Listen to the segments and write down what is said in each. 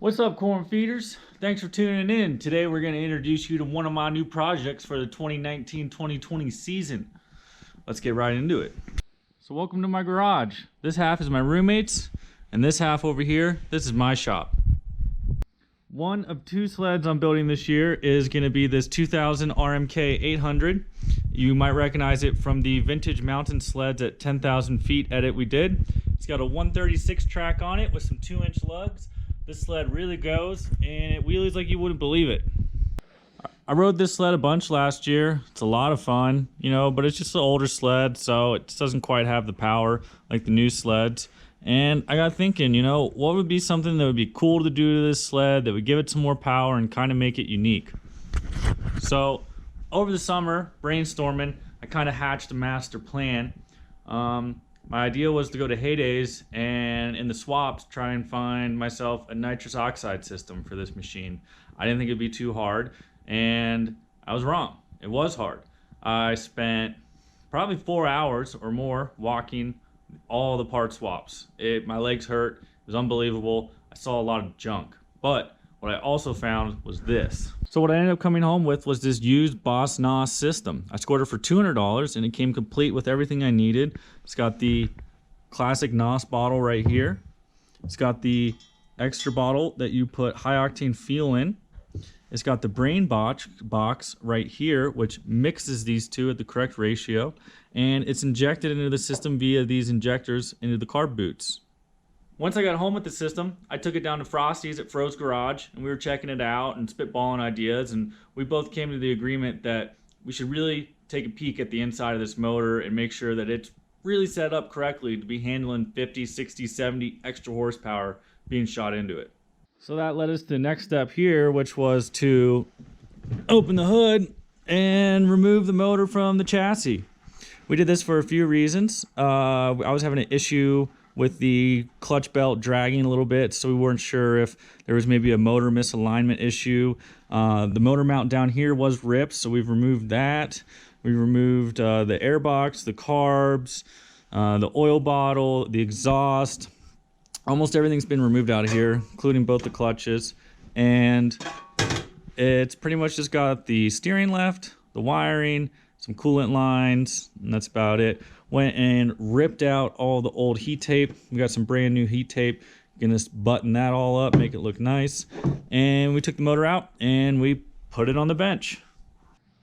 What's up, corn feeders? Thanks for tuning in. Today we're going to introduce you to one of my new projects for the 2019-2020 season. Let's get right into it. So welcome to my garage. This half is my roommate's, and this half over here, this is my shop. One of two sleds I'm building this year is going to be this 2000 RMK 800. You might recognize it from the vintage mountain sleds at 10,000 feet edit we did. It's got a 136 track on it with some 2-inch lugs. This sled really goes, and it wheelies like you wouldn't believe it. I rode this sled a bunch last year. It's a lot of fun, but it's just an older sled, so it just doesn't quite have the power like the new sleds. And I got thinking, what would be something that would be cool to do to this sled that would give it some more power and kind of make it unique. So over the summer, brainstorming, I kind of hatched a master plan. My idea was to go to Heydays and in the swaps try and find myself a nitrous oxide system for this machine. I didn't think it'd be too hard, and I was wrong. It was hard. I spent probably 4 hours or more walking all the part swaps. My legs hurt. It was unbelievable. I saw a lot of junk. But what I also found was this. So what I ended up coming home with was this used Boss NOS system. I scored it for $200 and it came complete with everything I needed. It's got the classic NOS bottle right here. It's got the extra bottle that you put high octane fuel in. It's got the brain box right here, which mixes these two at the correct ratio. And it's injected into the system via these injectors into the carb boots. Once I got home with the system, I took it down to Frosty's at Fro's Garage, and we were checking it out and spitballing ideas, and we both came to the agreement that we should really take a peek at the inside of this motor and make sure that it's really set up correctly to be handling 50, 60, 70 extra horsepower being shot into it. So that led us to the next step here, which was to open the hood and remove the motor from the chassis. We did this for a few reasons. I was having an issue with the clutch belt dragging a little bit, so we weren't sure if there was maybe a motor misalignment issue. The motor mount down here was ripped, so we've removed that. We removed the air box, the carbs, the oil bottle, the exhaust. Almost everything's been removed out of here, including both the clutches. And it's pretty much just got the steering left, the wiring, some coolant lines, and that's about it. Went and ripped out all the old heat tape. We got some brand new heat tape. Gonna just button that all up, make it look nice. And we took the motor out and we put it on the bench.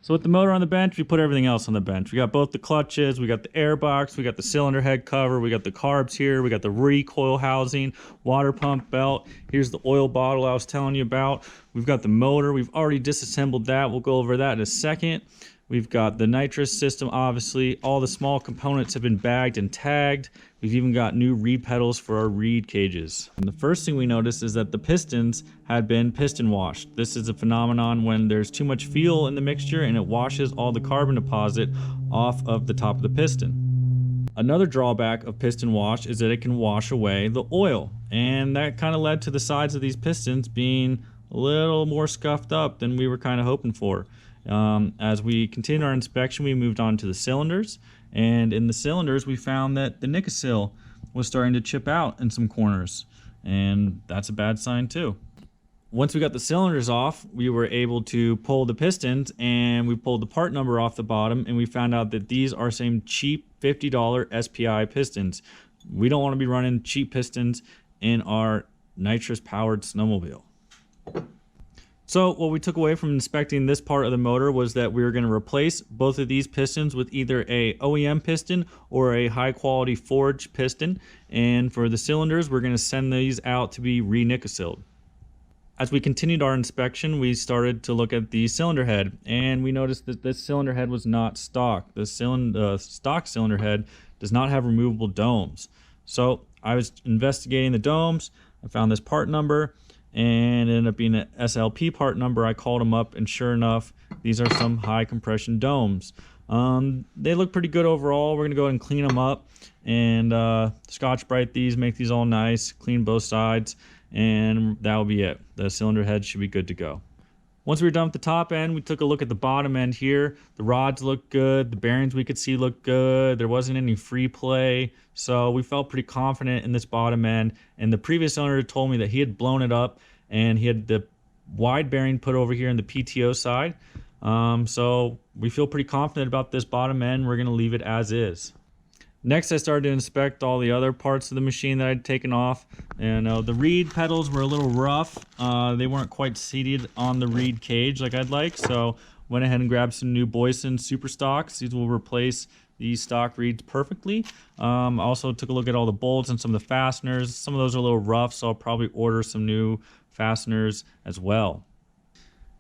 So with the motor on the bench, we put everything else on the bench. We got both the clutches, we got the air box, we got the cylinder head cover, we got the carbs here, we got the recoil housing, water pump belt. Here's the oil bottle I was telling you about. We've got the motor. We've already disassembled that. We'll go over that in a second. We've got the nitrous system, obviously. All the small components have been bagged and tagged. We've even got new reed pedals for our reed cages. And the first thing we noticed is that the pistons had been piston washed. This is a phenomenon when there's too much fuel in the mixture and it washes all the carbon deposit off of the top of the piston. Another drawback of piston wash is that it can wash away the oil. And that kind of led to the sides of these pistons being a little more scuffed up than we were kind of hoping for. As we continued our inspection, we moved on to the cylinders, and in the cylinders we found that the Nikasil was starting to chip out in some corners, and that's a bad sign too. Once we got the cylinders off, we were able to pull the pistons, and we pulled the part number off the bottom, and we found out that these are some cheap $50 SPI pistons. We don't want to be running cheap pistons in our nitrous powered snowmobile. So what we took away from inspecting this part of the motor was that we were going to replace both of these pistons with either a OEM piston or a high quality forged piston. And for the cylinders, we're going to send these out to be re-Nikasiled. As we continued our inspection, we started to look at the cylinder head, and we noticed that this cylinder head was not stock. The stock cylinder head does not have removable domes. So I was investigating the domes. I found this part number, and it ended up being an SLP part number. I called them up, and sure enough, these are some high compression domes. They look pretty good overall. We're gonna go ahead and clean them up and Scotch-Brite these, make these all nice, clean both sides, and that will be it. The cylinder head should be good to go. Once we were done with the top end, we took a look at the bottom end here. The rods looked good. The bearings we could see looked good. There wasn't any free play. So we felt pretty confident in this bottom end. And the previous owner told me that he had blown it up and he had the wide bearing put over here in the PTO side. So we feel pretty confident about this bottom end. We're going to leave it as is. Next, I started to inspect all the other parts of the machine that I'd taken off, and the reed pedals were a little rough. They weren't quite seated on the reed cage like I'd like, so went ahead and grabbed some new Boyson Super Stocks. These will replace these stock reeds perfectly. Also took a look at all the bolts and some of the fasteners. Some of those are a little rough, so I'll probably order some new fasteners as well.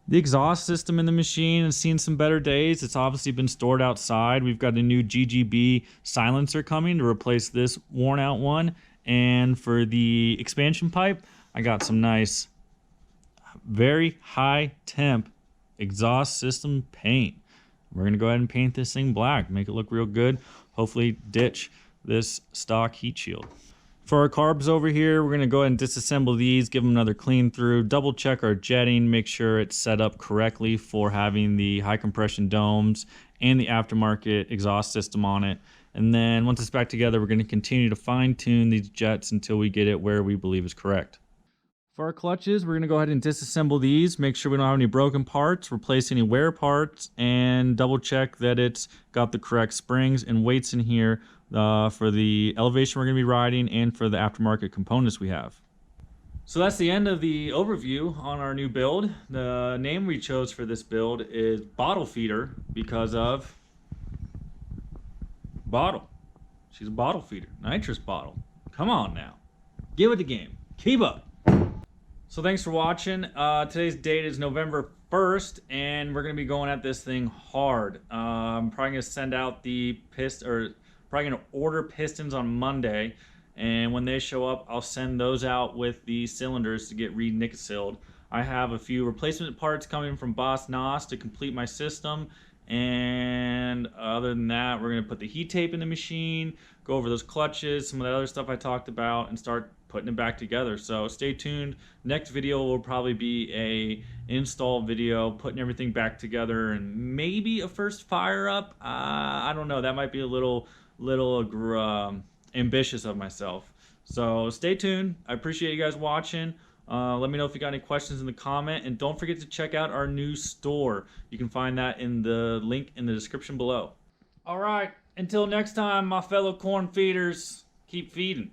The exhaust system in the machine has seen some better days. It's obviously been stored outside. We've got a new GGB silencer coming to replace this worn out one. And for the expansion pipe, I got some nice, very high temp exhaust system paint. We're gonna go ahead and paint this thing black, make it look real good. Hopefully ditch this stock heat shield. For our carbs over here, we're gonna go ahead and disassemble these, give them another clean through, double check our jetting, make sure it's set up correctly for having the high compression domes and the aftermarket exhaust system on it. And then once it's back together, we're gonna continue to fine tune these jets until we get it where we believe is correct. For our clutches, we're gonna go ahead and disassemble these, make sure we don't have any broken parts, replace any wear parts, and double check that it's got the correct springs and weights in here for the elevation we're going to be riding and for the aftermarket components we have. So that's the end of the overview on our new build. The name we chose for this build is Bottle Feeder because of bottle. She's a bottle feeder, nitrous bottle. Come on now, give it the game, keep up. So thanks for watching. Today's date is November 1st, and we're going to be going at this thing hard. I'm probably going to send out the probably gonna order pistons on Monday, and when they show up, I'll send those out with the cylinders to get re-Nicosyled. I have a few replacement parts coming from Boss Nass to complete my system, and other than that, we're gonna put the heat tape in the machine, go over those clutches, some of the other stuff I talked about, and start putting it back together. So stay tuned. Next video will probably be a install video, putting everything back together, and maybe a first fire up. I don't know, that might be a little ambitious of myself. So stay tuned. I appreciate you guys watching. Let me know if you got any questions in the comment, and don't forget to check out our new store. You can find that in the link in the description below. All right, until next time, my fellow corn feeders, keep feeding.